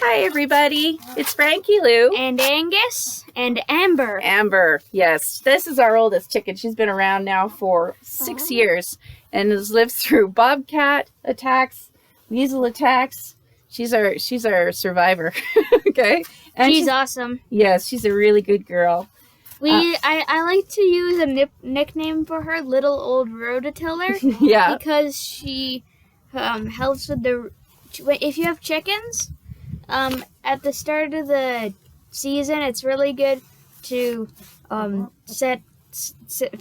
Hi, everybody. It's Frankie, Lou. And Angus and Amber. Amber, yes. This is our oldest chicken. She's been around now for 6 years and has lived through bobcat attacks, weasel attacks. She's our survivor. Okay? And she's awesome. Yes, she's a really good girl. I like to use a nickname for her, Little Old Rototiller. Yeah. Because she helps with if you have chickens, at the start of the season, it's really good to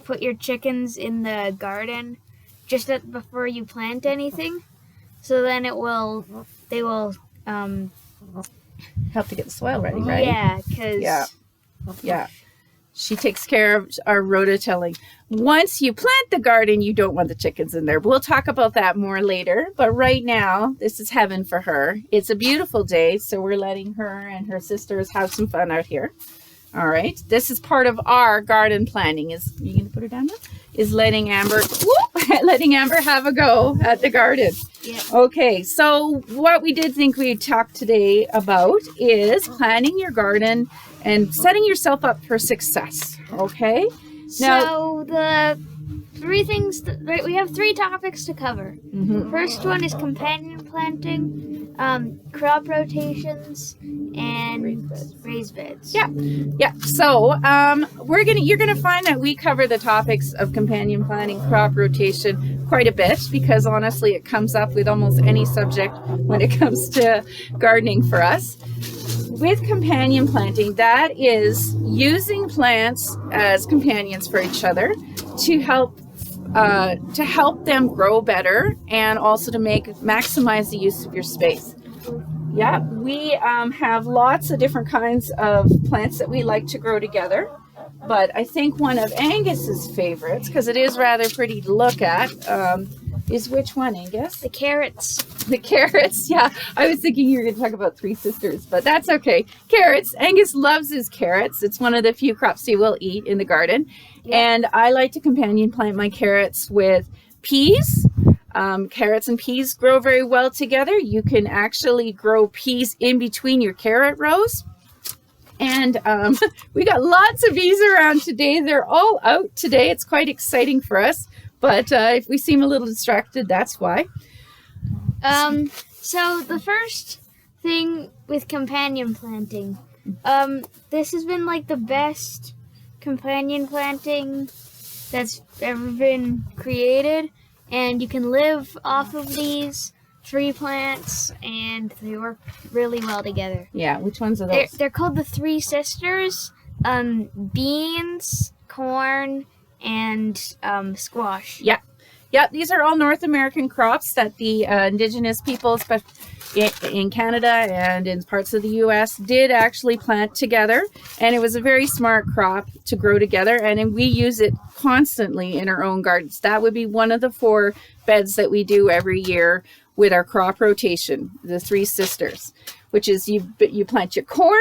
put your chickens in the garden just before you plant anything. So then they will help to get the soil ready, right? Yeah, because yeah. She takes care of our rototilling. Once you plant the garden, you don't want the chickens in there. We'll talk about that more later. But right now, this is heaven for her. It's a beautiful day, so we're letting her and her sisters have some fun out here. All right. This is part of our garden planning. Are you going to put her down now? Is letting Amber have a go at the garden. Yeah. Okay, so what we did think we'd talk today about is planning your garden and setting yourself up for success. Okay? Now, so the three things, we have 3 topics to cover. Mm-hmm. First one is companion planting, crop rotations, and raised beds. Yeah. So you're gonna find that we cover the topics of companion planting, crop rotation quite a bit, because honestly, it comes up with almost any subject when it comes to gardening for us. With companion planting, that is using plants as companions for each other to help them grow better, and also to maximize the use of your space. Yeah, we have lots of different kinds of plants that we like to grow together, but I think one of Angus's favorites, because it is rather pretty to look at, is which one, Angus? The carrots. The carrots, yeah. I was thinking you were going to talk about 3 sisters, but that's okay. Carrots. Angus loves his carrots. It's one of the few crops he will eat in the garden. Yeah. And I like to companion plant my carrots with peas. Carrots and peas grow very well together. You can actually grow peas in between your carrot rows. And we got lots of bees around today. They're all out today. It's quite exciting for us. But if we seem a little distracted, that's why. So the first thing with companion planting, this has been like the best companion planting that's ever been created, and you can live off of these 3 plants, and they work really well together. Yeah, which ones are those? They're called the 3 sisters, beans, corn, and squash. Yeah, these are all North American crops that the indigenous people, especially in Canada and in parts of the U.S., did actually plant together. And it was a very smart crop to grow together. And we use it constantly in our own gardens. That would be one of the 4 beds that we do every year with our crop rotation, the 3 sisters, which is you plant your corn,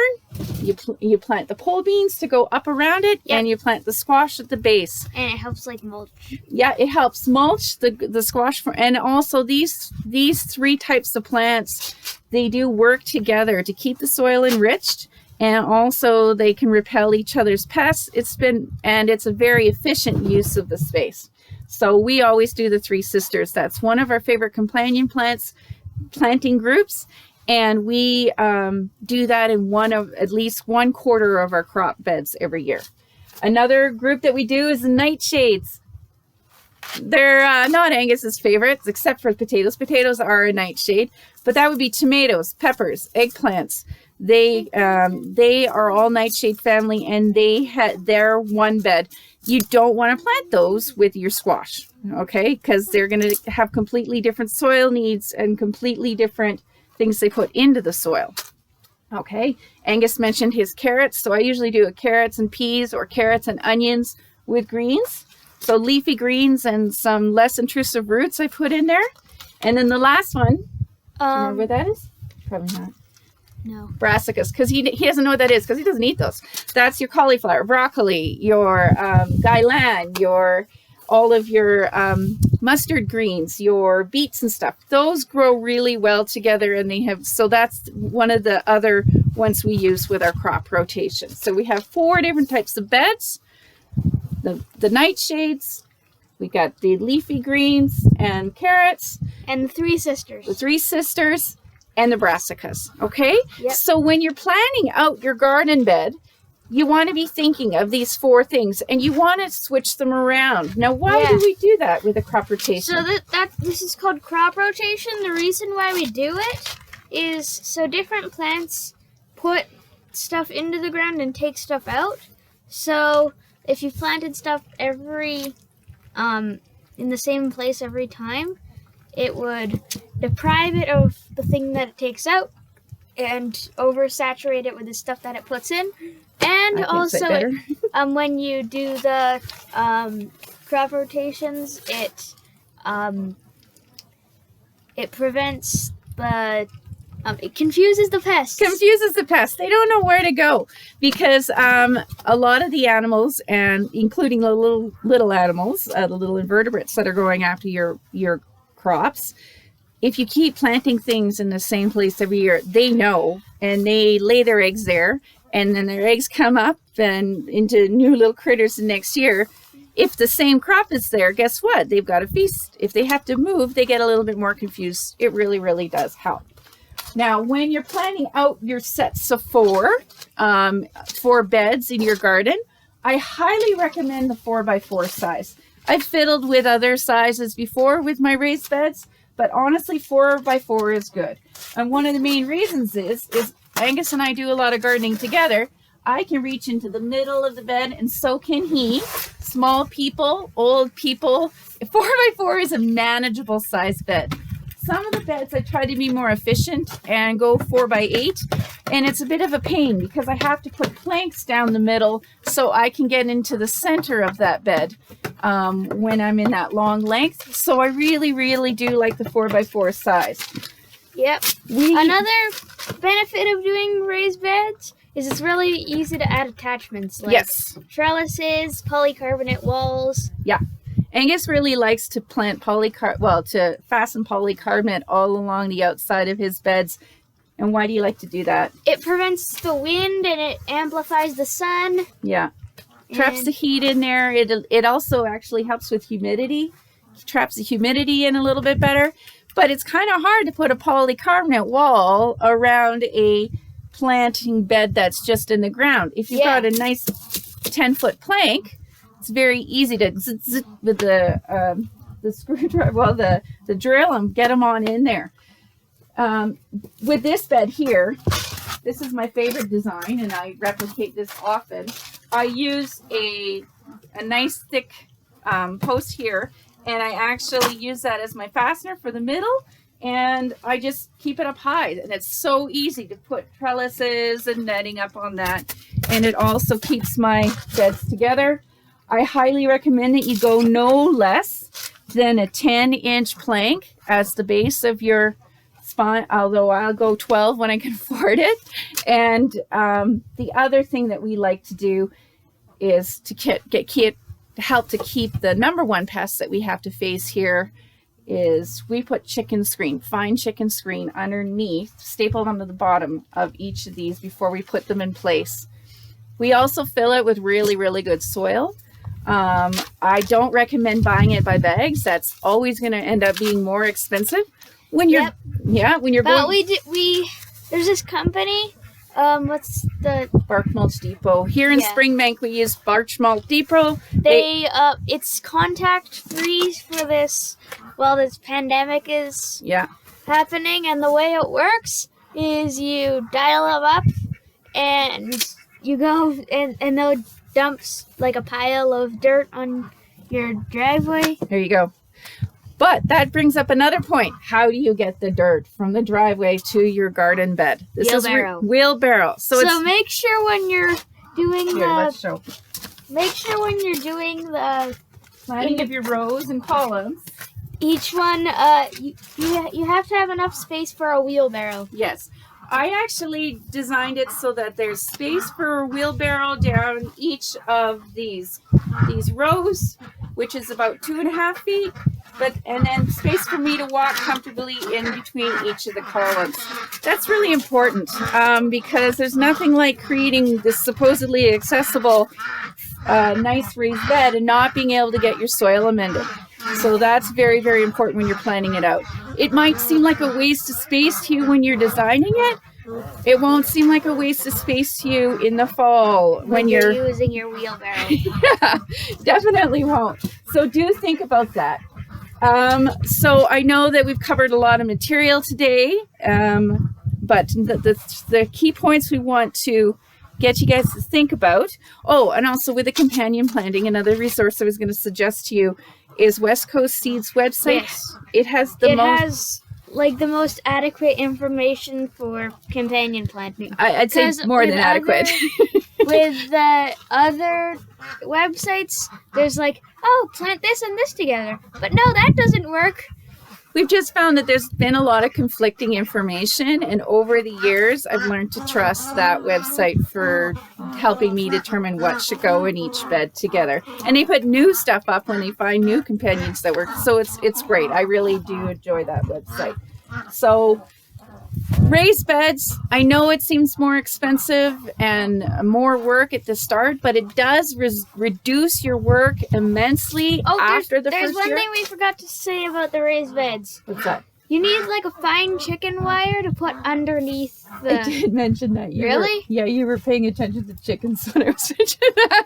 you plant the pole beans to go up around it, and you plant the squash at the base. And it helps like mulch. Yeah, it helps mulch the squash, and also these 3 types of plants, they do work together to keep the soil enriched, and also they can repel each other's pests. It's a very efficient use of the space. So we always do the 3 sisters. That's one of our favorite companion planting groups. And we do that in at least 1/4 of our crop beds every year. Another group that we do is the nightshades. They're not Angus's favorites, except for potatoes. Potatoes are a nightshade, but that would be tomatoes, peppers, eggplants. They are all nightshade family, and they're 1 bed. You don't want to plant those with your squash, okay? Because they're going to have completely different soil needs and completely different things they put into the soil. Okay, Angus mentioned his carrots, so I usually do carrots and peas or carrots and onions with greens. So leafy greens and some less intrusive roots I put in there. And then the last one, do you remember what that is? Probably not. No. Brassicas, because he doesn't know what that is, because he doesn't eat those. That's your cauliflower, broccoli, your gailan, all of your mustard greens, your beets and stuff, those grow really well together, and so that's one of the other ones we use with our crop rotation. So we have 4 different types of beds, the nightshades, we got the leafy greens and carrots, and the 3 sisters. The 3 sisters and the brassicas. Okay? Yep. So when you're planning out your garden bed, you want to be thinking of these 4 things, and you want to switch them around. Now, why do we do that with a crop rotation? So this is called crop rotation. The reason why we do it is so different plants put stuff into the ground and take stuff out. So if you planted stuff in the same place every time, it would deprive it of the thing that it takes out and oversaturate it with the stuff that it puts in. And also, when you do the crop rotations, it prevents it confuses the pests. Confuses the pests. They don't know where to go because a lot of the animals, and including the little animals, the little invertebrates that are going after your crops, if you keep planting things in the same place every year, they know, and they lay their eggs there. And then their eggs come up and into new little critters the next year. If the same crop is there, guess what? They've got a feast. If they have to move, they get a little bit more confused. It really, really does help. Now, when you're planning out your sets of 4 beds in your garden, I highly recommend the 4x4 size. I've fiddled with other sizes before with my raised beds, but honestly, 4x4 is good. And one of the main reasons is Angus and I do a lot of gardening together. I can reach into the middle of the bed, and so can he. Small people, old people. 4x4 is a manageable size bed. Some of the beds I try to be more efficient and go 4x8, and it's a bit of a pain because I have to put planks down the middle so I can get into the center of that bed when I'm in that long length. So I really, really do like the 4x4 size. Yep. Another benefit of doing raised beds is it's really easy to add attachments like trellises, polycarbonate walls. Yeah. Angus really likes to plant to fasten polycarbonate all along the outside of his beds. And why do you like to do that? It prevents the wind and it amplifies the sun. Yeah. Traps the heat in there. It also actually helps with humidity. Traps the humidity in a little bit better. But it's kind of hard to put a polycarbonate wall around a planting bed that's just in the ground. If you've got a nice 10-foot plank, it's very easy to with the screwdriver, the drill, and get them on in there. With this bed here, this is my favorite design, and I replicate this often. I use a nice thick post here, and I actually use that as my fastener for the middle, and I just keep it up high. And it's so easy to put trellises and netting up on that, and it also keeps my beds together. I highly recommend that you go no less than a 10-inch plank as the base of your spine, although I'll go 12 when I can afford it. And the other thing that we like to do is to help to keep the number one pest that we have to face here is we put fine chicken screen underneath, stapled onto the bottom of each of these before we put them in place. We also fill it with really, really good soil. I don't recommend buying it by bags. That's always going to end up being more expensive. When you're there's this company, what's the Bark Mulch Depot here in Springbank. We use Bark Mulch Depot. It's contact free for this while this pandemic is happening, and the way it works is you dial them up and you go and they'll dump like a pile of dirt on your driveway. There you go. But that brings up another point. How do you get the dirt from the driveway to your garden bed? Wheelbarrow. Wheelbarrow. So make sure when you're doing the planting of your rows and columns, each one you have to have enough space for a wheelbarrow. Yes. I actually designed it so that there's space for a wheelbarrow down each of these rows, which is about 2.5 feet. and then space for me to walk comfortably in between each of the columns. That's really important because there's nothing like creating this supposedly accessible, nice raised bed and not being able to get your soil amended. So that's very, very important when you're planning it out. It might seem like a waste of space to you when you're designing it. It won't seem like a waste of space to you in the fall when you're using your wheelbarrow. Yeah, definitely won't. So do think about that. So I know that we've covered a lot of material today, but the key points we want to get you guys to think about. Oh, and also with the companion planting, another resource I was going to suggest to you is West Coast Seeds website. Yes. It has the most adequate information for companion planting. I'd say more than adequate. With the other websites, there's like, oh, plant this and this together. But no, that doesn't work. We've just found that there's been a lot of conflicting information, and over the years, I've learned to trust that website for helping me determine what should go in each bed together. And they put new stuff up when they find new companions that work. So it's great. I really do enjoy that website. So raised beds, I know it seems more expensive and more work at the start, but it does reduce your work immensely after the first year. There's one thing we forgot to say about the raised beds. What's that? You need like a fine chicken wire to put underneath the... I did mention that. Really? You were paying attention to chickens when I was mentioning that.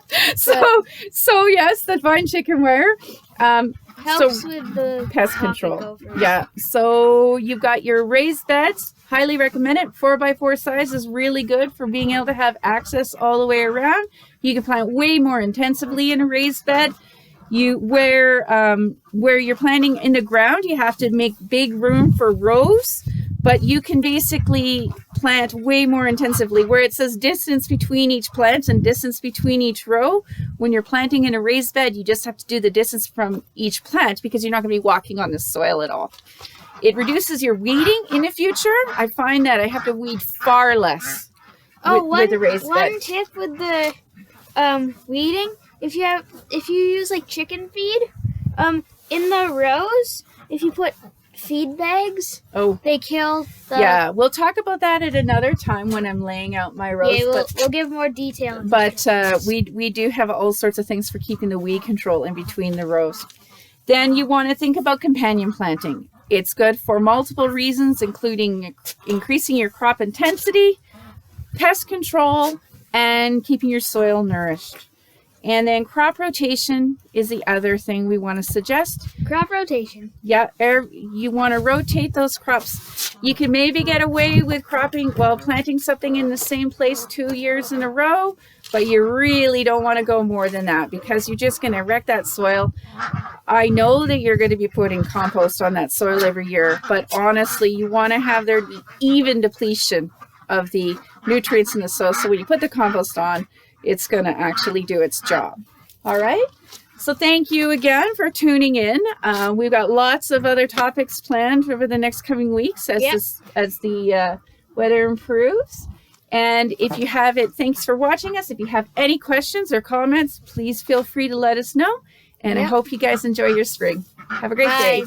So yes, the fine chicken wire. Helps with the pest control. Yeah. So you've got your raised beds. Highly recommend it. 4x4 size is really good for being able to have access all the way around. You can plant way more intensively in a raised bed. Where you're planting in the ground, you have to make big room for rows, but you can basically plant way more intensively. Where it says distance between each plant and distance between each row, when you're planting in a raised bed, you just have to do the distance from each plant because you're not going to be walking on the soil at all. It reduces your weeding in the future. I find that I have to weed far less with the raised bed. One tip with the weeding, if you use like chicken feed, in the rows, if you put feed bags, they kill the... Yeah, we'll talk about that at another time when I'm laying out my rows. Yeah, we'll give more detail. But we do have all sorts of things for keeping the weed control in between the rows. Then you want to think about companion planting. It's good for multiple reasons, including increasing your crop intensity, pest control, and keeping your soil nourished. And then crop rotation is the other thing we want to suggest. Crop rotation. Yeah, you want to rotate those crops. You can maybe get away with planting something in the same place 2 years in a row, but you really don't want to go more than that because you're just going to wreck that soil. I know that you're going to be putting compost on that soil every year, but honestly, you want to have there be even depletion of the nutrients in the soil. So when you put the compost on, it's going to actually do its job. All right. So thank you again for tuning in. We've got lots of other topics planned over the next coming weeks as the weather improves. And if you have it, thanks for watching us. If you have any questions or comments, please feel free to let us know. And I hope you guys enjoy your spring. Have a great day.